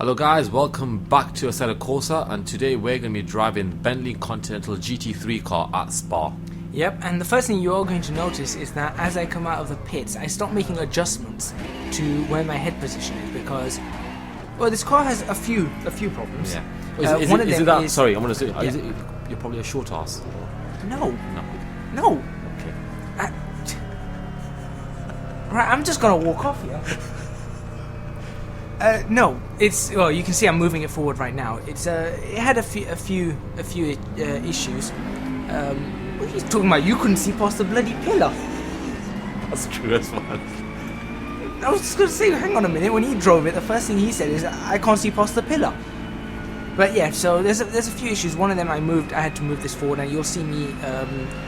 Hello guys, welcome back to Assetto Corsa, and today we're going to be driving Bentley Continental GT3 car at Spa. Yep, and the first thing you're going to notice is that as I come out of the pits, I stop making adjustments to where my head position is because, well, this car has a few problems. Yeah. One of them is... Sorry, I'm going to say, Yeah. you're probably a short ass. No. Okay. Right, I'm just going to walk off here. No, it's, well, you can see I'm moving it forward right now. It had a few issues. What are you talking about? You couldn't see past the bloody pillar. That's true as well. I was just going to say, hang on a minute. When he drove it, the first thing he said is, I can't see past the pillar. But yeah, so there's a few issues. One of them I had to move this forward, and you'll see me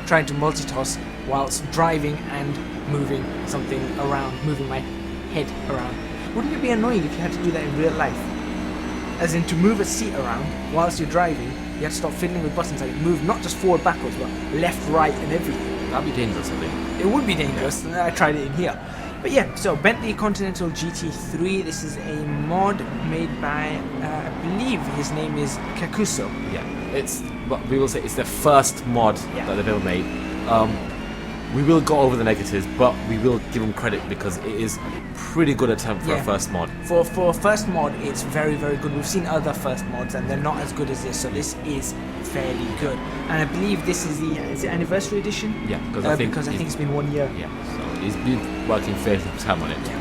trying to multitask whilst driving and moving something around, moving my head around. Wouldn't it be annoying if you had to do that in real life? As in, to move a seat around whilst you're driving, you have to stop fiddling with buttons, like move not just forward, backwards, but left, right, and everything. That'd be dangerous, I think. It would be dangerous, and I tried it in here. But yeah, so Bentley Continental GT3, this is a mod made by, I believe his name is Kakuso. Yeah, but we will say it's their first mod that they've ever made. We will go over the negatives, but we will give them credit because it is a pretty good attempt for a first mod. For a first mod, it's very, very good. We've seen other first mods, and they're not as good as this, so this is fairly good. And I believe this is the anniversary edition? Yeah, because I think it's been 1 year. Yeah, so he's been working fairly time on it. Yeah.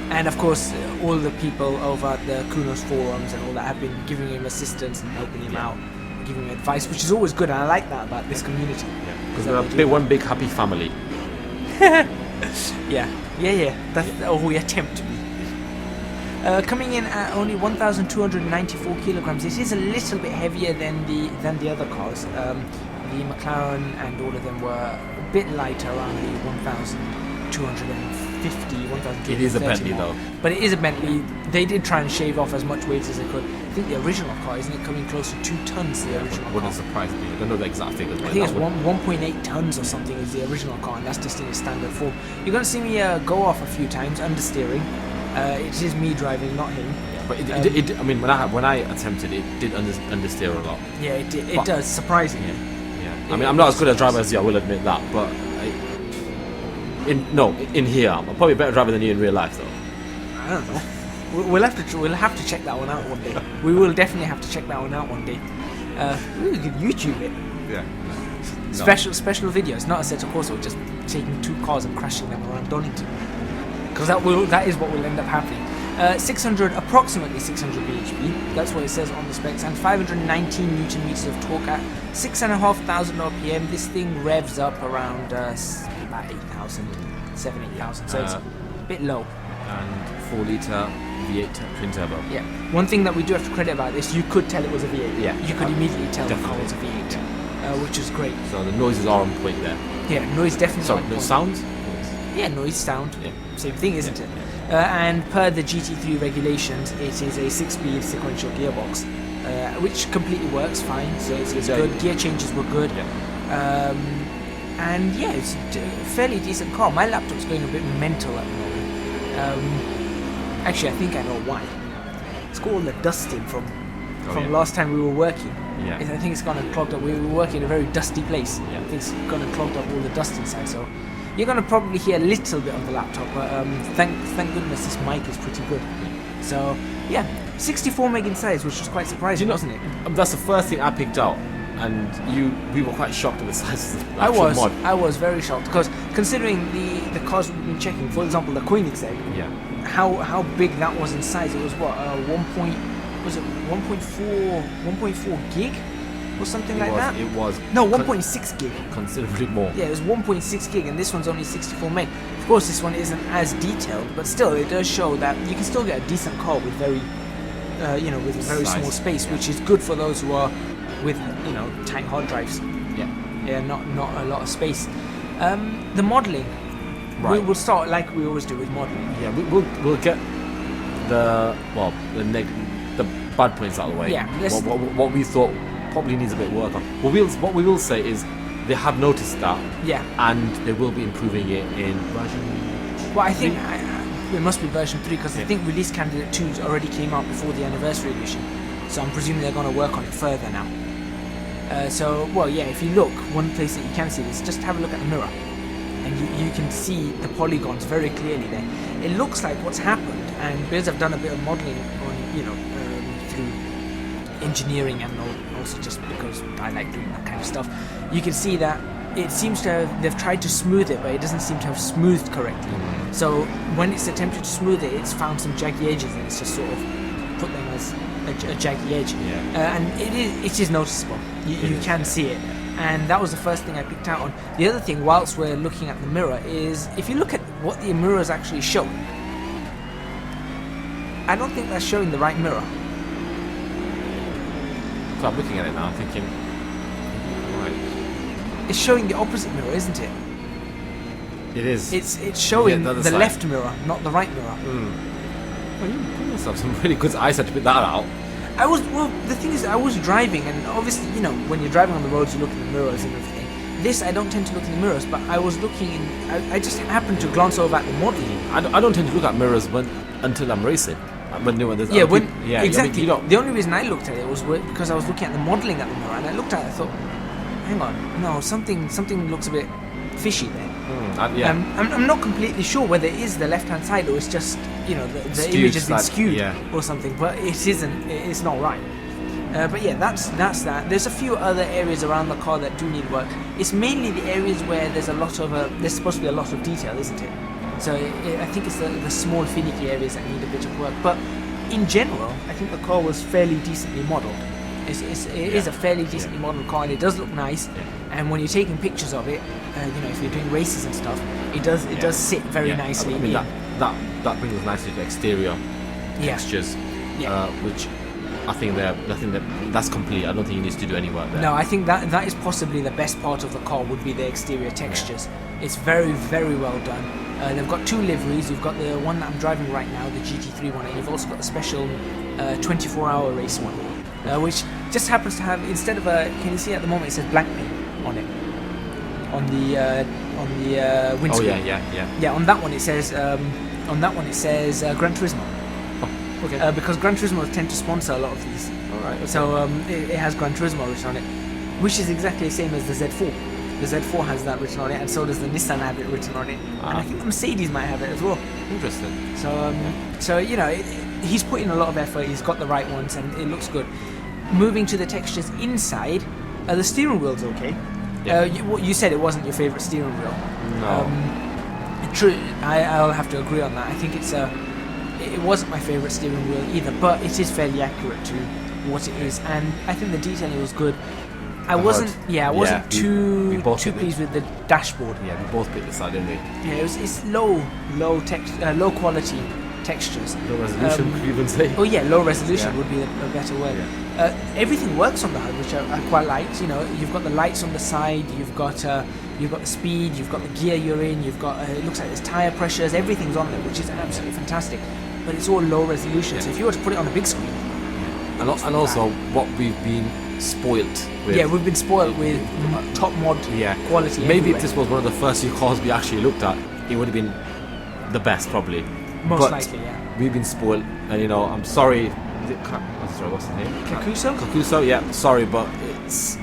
And of course, all the people over at the Kunos forums and all that have been giving him assistance and helping him out, giving him advice, which is always good, and I like that about this community. Yeah, because they're one big happy family. yeah. We attempt to be. Coming in at only 1,294 kilograms. This is a little bit heavier than the other cars. The McLaren and all of them were a bit lighter, around the 1,250, 1,230. It is a Bentley though. But it is a Bentley. They did try and shave off as much weight as they could. I think the original car, isn't it coming close to 2 tons, the original car? Wouldn't surprise me. I don't know the exact figures. I think it's 1.8 tons or something is the original car, and that's just in its standard form. You're going to see me go off a few times, understeering. It is me driving, not him. Yeah, but it I mean, when I attempted it, did understeer a lot. Yeah, it did. It does, surprisingly. Yeah. I mean, I'm not as good a driver as you, I will admit that, but in here, I'm probably a better driver than you in real life, though. I don't know. We'll have to check that one out one day. We will definitely have to check that one out one day. We could YouTube it. Yeah. Special videos, not Assetto Corsa, just taking 2 cars and crashing them around Donington. Because that is what will end up happening. Approximately 600 bhp. That's what it says on the specs, and 519 newton meters of torque at 6,500 RPM. This thing revs up around about 8,000, 8,000. So it's a bit low. And 4 litre V8 twin turbo. Yeah. One thing that we do have to credit about this, you could tell it was a V8. Yeah. You could immediately tell the car definitely. was a V8, which is great. So the noises are on point there. Yeah, noise definitely. Sorry, on no point. sound? Yeah, noise, sound. Yeah. Same thing, isn't it? And per the GT3 regulations, it is a 6-speed sequential gearbox, which completely works fine. So it's good. Gear changes were good. Yeah. And yeah, it's a fairly decent car. My laptop's going a bit mental at the moment. Actually, I think I know why. It's got all the dusting from last time we were working. Yeah. I think it's gone and clogged up. We were working in a very dusty place. Yeah. I think it's gone and clogged up all the dust inside. So you're gonna probably hear a little bit on the laptop, but thank goodness this mic is pretty good. So yeah, 64 meg in size, which was quite surprising, wasn't it? That's the first thing I picked out, and we were quite shocked at the size of the actual mod. I was very shocked because considering the cars we've been checking, for example, the Koenigsegg, how big that was in size. It was what 1.4 gig or something like that. It was 1.6 gig. Considerably more. Yeah, it was 1.6 gig, and this one's only 64 meg. Of course, this one isn't as detailed, but still, it does show that you can still get a decent car with very, with a very small space, which is good for those who are with, tight hard drives. Yeah, not a lot of space. The modelling. Right. We'll start like we always do with modelling. Yeah, we'll get the bad points out of the way. Yeah. What we thought probably needs a bit of work on. What we will say is they have noticed that. Yeah. And they will be improving it in version. Well, I think it must be version 3 because I think release candidate 2 already came out before the anniversary edition. So I'm presuming they're going to work on it further now. Well, yeah, if you look, one place that you can see this, just have a look at the mirror. And you can see the polygons very clearly there. It looks like what's happened, and because I've done a bit of modelling on, through engineering and also just because I like doing that kind of stuff, you can see that it seems to have, they've tried to smooth it, but it doesn't seem to have smoothed correctly. So when it's attempted to smooth it, it's found some jaggy edges, and it's just sort of put them as a jaggy edge. And it is noticeable. You can see it. And that was the first thing I picked out on. The other thing, whilst we're looking at the mirror, is if you look at what the mirror is actually showing, I don't think that's showing the right mirror. So I'm looking at it now, I'm thinking, right. It's showing the opposite mirror, isn't it? It is. It's showing the side. left mirror, not the right mirror. Well, you put yourself some really good eyesight to put that out. The thing is, I was driving, and obviously, when you're driving on the roads, you look in the mirrors and everything. This, I don't tend to look in the mirrors, but I was looking in, I just happened to glance over at the modelling. I don't tend to look at mirrors until I'm racing. Exactly. The only reason I looked at it was because I was looking at the modelling at the mirror, and I looked at it, I thought, hang on, no, something looks a bit fishy there. I'm not completely sure whether it is the left-hand side or it's just, the image has been skewed or something, but it isn't. It's not right. But yeah, that's that. There's a few other areas around the car that do need work. It's mainly the areas where there's there's supposed to be a lot of detail, isn't it? So I think it's the small finicky areas that need a bit of work. But in general, I think the car was fairly decently modelled. It is a fairly decently modelled car, and it does look nice. And when you're taking pictures of it, if you're doing races and stuff, it does sit very nicely. I mean, that brings us nicely to exterior textures, which I think that's complete. I don't think you need to do any work there. No, I think that is possibly the best part of the car would be the exterior textures. It's very, very well done. They've got two liveries. You've got the one that I'm driving right now, the GT3 one, and you've also got the special 24-hour race one, which just happens to have, instead of can you see at the moment, it says blank paint on it, on the windscreen. Oh yeah. On that one it says Gran Turismo. Oh, okay. Because Gran Turismo tend to sponsor a lot of these. All right. Okay. So it has Gran Turismo written on it, which is exactly the same as the Z4. The Z4 has that written on it, and so does the Nissan have it written on it, and I think the Mercedes might have it as well. Interesting. So he's put in a lot of effort. He's got the right ones, and it looks good. Moving to the textures inside, the steering wheel's okay. Yeah. You said it wasn't your favourite steering wheel. No. True. I'll have to agree on that. I think it wasn't my favourite steering wheel either, but it is fairly accurate to what it is, and I think the detailing was good. I wasn't too pleased with the dashboard. Yeah, we both picked this side, didn't we? Yeah, it's low quality textures. Low resolution, could you even say? Oh yeah, low resolution would be a better word. Yeah. Everything works on the HUD, which I quite liked. You've got the lights on the side, you've got the speed, you've got the gear you're in, you've got it looks like there's tyre pressures, everything's on there, which is absolutely fantastic. But it's all low resolution, so if you were to put it on a big screen, and also what we've been spoilt with. Yeah, we've been spoiled with top mod quality. Maybe everywhere. if this was one of the first few cars we actually looked at, it would have been the best probably. Most likely, yeah. We've been spoiled, and I'm sorry. What's the name? Kakuso, yeah. Sorry, but it's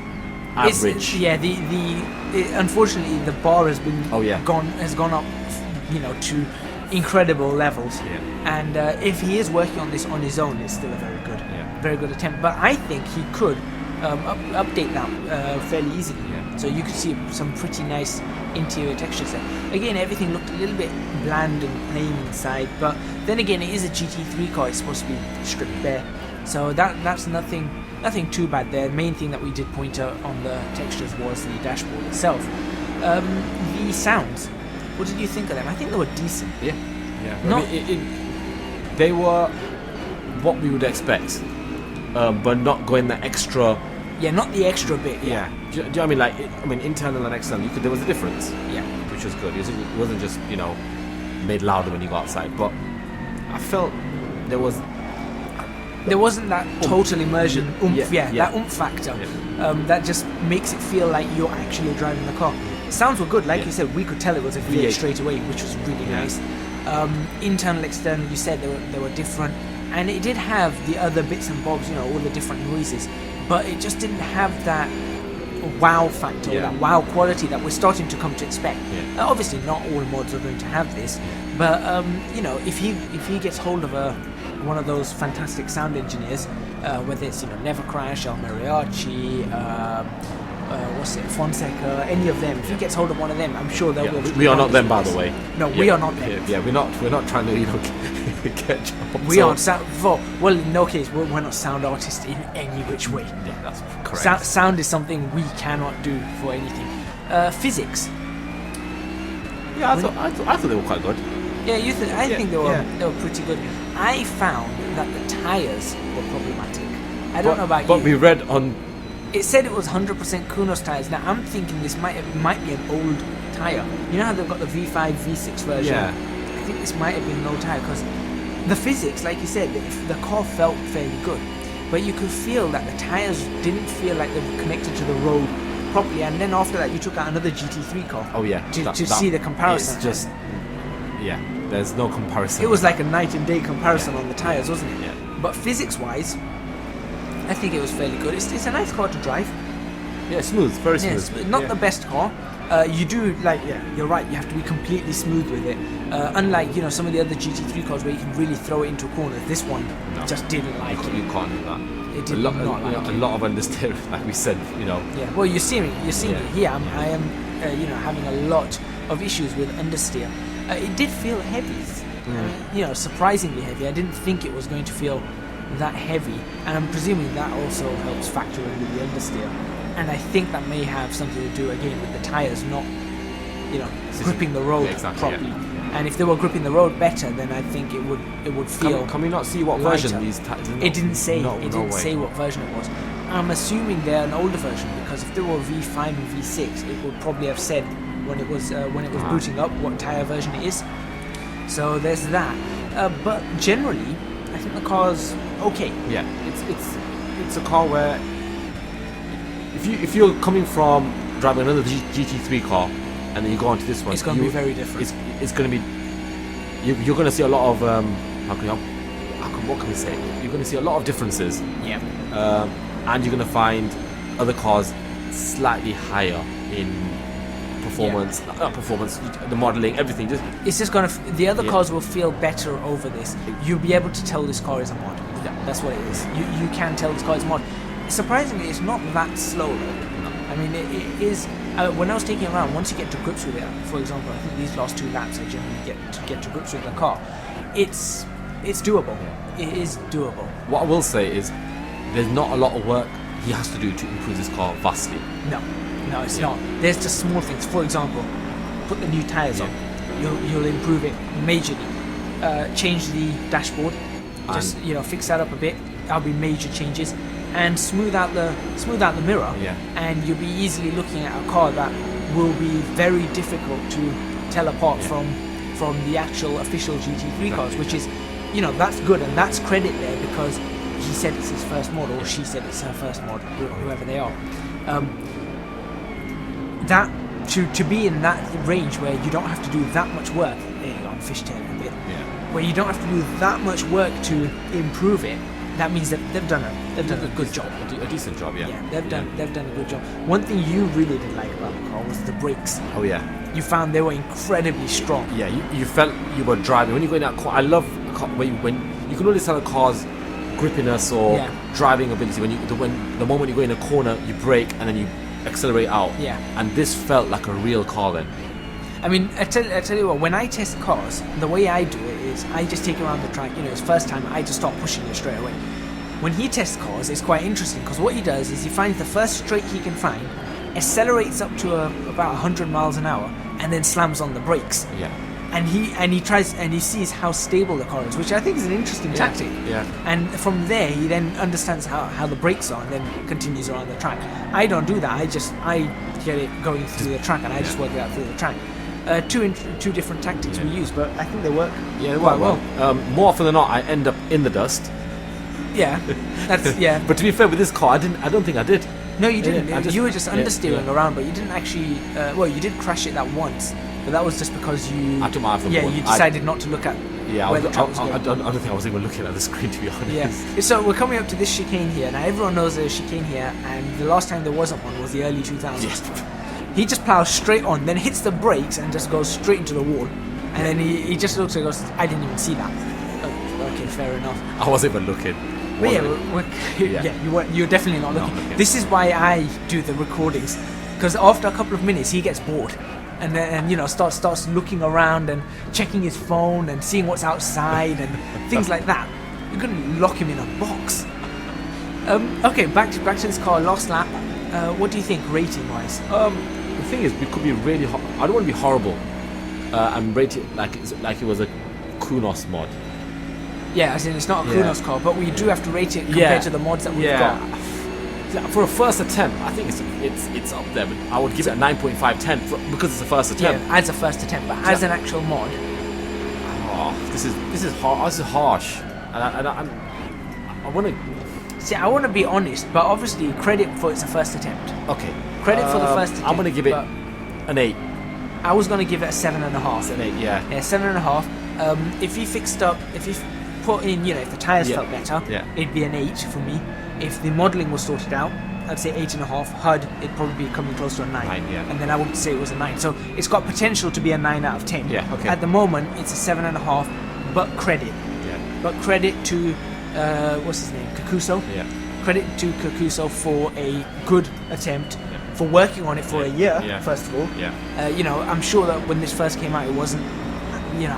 average. Unfortunately, the bar has been gone up, to incredible levels. Yeah. And if he is working on this on his own, it's still a very good attempt. But I think he could update that fairly easily. Yeah. So you could see some pretty nice interior textures there. Again, everything looked a little bit bland and plain inside, but then again, it is a GT3 car. It's supposed to be stripped bare, so that's nothing too bad there. The main thing that we did point out on the textures was the dashboard itself. The sounds, what did you think of them? I think they were decent. Yeah. They were what we would expect, but not going the extra. Yeah, not the extra bit. Yeah. Do you know what I mean? Internal and external, there was a difference. Yeah. Which was good. It wasn't just made louder when you go outside, but I felt there wasn't that total immersion oomph. That oomph factor. Yeah. That just makes it feel like you're actually driving the car. Sounds were good, like you said. We could tell it was a V8 straight away, which was really nice. Internal, external, you said they were different, and it did have the other bits and bobs, you know, all the different noises, but it just didn't have that wow factor, or that wow quality that we're starting to come to expect. Obviously not all mods are going to have this, but you know, if he gets hold of one of those fantastic sound engineers, whether it's, you know, Never Crash or Mariachi, Fonseca, any of them, if he gets hold of one of them, I'm sure they'll be able to. We are not them, by the way. No, we are not them. Yeah, we're not trying to, you know, get jobs. We aren't well, in no case, we're not sound artists in any which way. Yeah, that's correct. Sound is something we cannot do for anything. Physics. Yeah, I thought they were quite good. Yeah, I think they were pretty good. I found that the tires were problematic. I don't know about you. But we read on. It said it was 100% Kunos tires. Now I'm thinking this might be an old tire. You know how they've got the V5, V6 version? Yeah. I think this might have been an old tire because the physics, like you said, the car felt fairly good, but you could feel that the tires didn't feel like they were connected to the road properly. And then after that, you took out another GT3 car. Oh yeah. To see the comparison. It's just. Yeah. There's no comparison. It was like a night and day comparison on the tires, wasn't it? Yeah. But physics-wise, I think it was fairly good. It's a nice car to drive. Yeah, smooth, very smooth. Yeah, not the best car. You do, like, you're right, you have to be completely smooth with it. Unlike, you know, some of the other GT3 cars where you can really throw it into a corner, this one just didn't like it. You can't do that. It did not like it. A lot of understeer, like we said, you know. Yeah, well, you're seeing it here. I am, you know, having a lot of issues with understeer. It did feel heavy. You know, surprisingly heavy. I didn't think it was going to feel that heavy, and I'm presuming that also helps factor in with the understeer. And I think that may have something to do again with the tires not, you know, gripping the road properly. Yeah. And if they were gripping the road better, then I think it would feel. Can we not see what lighter. version these tires? It didn't say. No, it didn't say what version it was. I'm assuming they're an older version, because if they were V5 and V6, it would probably have said when it was booting up what tire version it is. So there's that. But generally, I think the car's okay. Yeah, it's a car where if you're coming from driving another GT3 car and then you go onto this one, it's going to be very different. It's going to be you're going to see a lot of what can we say? You're going to see a lot of differences. Yeah. And you're going to find other cars slightly higher in performance, not performance, the modelling, everything. It's just gonna. The other cars will feel better over this. You'll be able to tell this car is a mod. Yeah. That's what it is. You can tell this car is a mod. Surprisingly, it's not that slow though. No. I mean, it is. When I was taking it around, once you get to grips with it, for example, I think these last 2 laps I generally get to grips with the car. It's doable. It is doable. What I will say is, there's not a lot of work he has to do to improve this car vastly. No, it's not. There's just small things. For example, put the new tyres on. You'll improve it majorly. Change the dashboard. Just, you know, fix that up a bit. That'll be major changes. And smooth out the mirror. Yeah. And you'll be easily looking at a car that will be very difficult to tell apart from the actual official GT3 cars, which is, you know, that's good, and that's credit there, because he said it's his first mod, or she said it's her first mod, whoever they are. That to be in that range where you don't have to do that much work. There you go, I'm fishtailing a bit. Yeah. Where you don't have to do that much work to improve it. That means that they've done a good job. A decent job, yeah. Yeah, they've done a good job. One thing you really didn't like about the car was the brakes. Oh yeah. You found they were incredibly strong. Yeah, you felt you were driving when you go in that car. I love when you can always tell a car's grippiness or driving ability when the moment you go in a corner, you brake and then you accelerate out. Yeah. And this felt like a real car then. I mean, I tell you what, when I test cars, the way I do it is I just take it around the track. You know, it's first time, I just start pushing it straight away. When he tests cars, it's quite interesting, because what he does is he finds the first straight he can find, accelerates up to about 100 miles an hour, and then slams on the brakes. Yeah. And he tries and he sees how stable the car is, which I think is an interesting tactic. Yeah. And from there, he then understands how the brakes are, and then continues around the track. I don't do that. I get it going through the track, and I just work it out through the track. Two different tactics we use, but I think they work quite well. More often than not, I end up in the dust. Yeah, that's yeah. But to be fair, with this car, I don't think I did. No, you didn't. You were just understeering around, but you didn't actually. Well, you did crash it that once, but that was just because you. I took my eye from Yeah, the ball. you decided not to look at. Yeah, where the track was I going. don't think I was even looking at the screen, to be honest. Yeah. So we're coming up to this chicane here. Now everyone knows there's a chicane here, and the last time there wasn't one was the early 2000s. Yeah. He just plows straight on, then hits the brakes and just goes straight into the wall. And then he just looks and goes, I didn't even see that. Oh, okay, fair enough. I wasn't even looking. But yeah, you're definitely not looking. This is why I do the recordings, because after a couple of minutes he gets bored, and then starts looking around and checking his phone and seeing what's outside and things like that. You're gonna lock him in a box. Okay, back to this car. Last lap. What do you think rating wise? The thing is, we could be really. I don't want to be horrible and rate it like it was a Kunos mod. Yeah, as in it's not a Kunos car, but we do have to rate it compared to the mods that we've got. For a first attempt, I think it's up there, but I would give it a 9.5/10 because it's a first attempt. Yeah, as a first attempt, but as an actual mod. Oh, this is hard. This is harsh, and I want to. See, I want to be honest, but obviously credit for it's a first attempt. Okay. Credit for the first attempt. I'm gonna give it an 8. I was gonna give it a 7.5. It's an 8, yeah. Yeah, 7.5. If you fixed up, if you put in, if the tires felt better, it'd be an 8 for me. If the modelling was sorted out, I'd say 8.5. HUD, it'd probably be coming close to a 9. 9, yeah. And then I would say it was a 9. So it's got potential to be a 9 out of 10. Yeah, okay. At the moment, it's a 7.5, but credit. Yeah. But credit to, what's his name? Kakuso. Yeah. Credit to Kakuso for a good attempt, for working on it for a year, first of all. Yeah. I'm sure that when this first came out, it wasn't,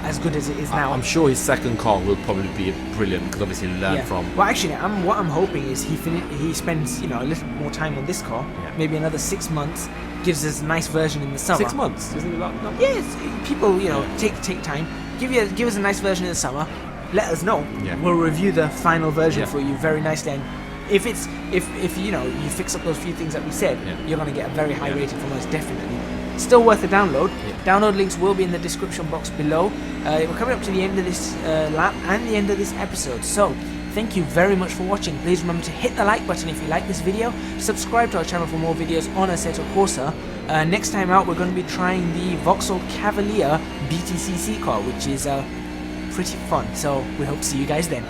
as good as it is now. I'm sure his second car will probably be brilliant because obviously he learned from. Well, actually, what I'm hoping is he spends a little more time on this car, maybe another 6 months, gives us a nice version in the summer. 6 months? Isn't it that? Yes, people take time. Give us a nice version in the summer. Let us know. Yeah. We'll review the final version for you very nicely. And if you fix up those few things that we said, you're going to get a very high rating from us, definitely. Still worth a download. Download links will be in the description box below. We're coming up to the end of this lap and the end of this episode. So thank you very much for watching. Please remember to hit the like button if you like this video. Subscribe to our channel for more videos on Assetto Corsa. Next time out, we're going to be trying the Vauxhall Cavalier BTCC car, which is pretty fun. So we hope to see you guys then.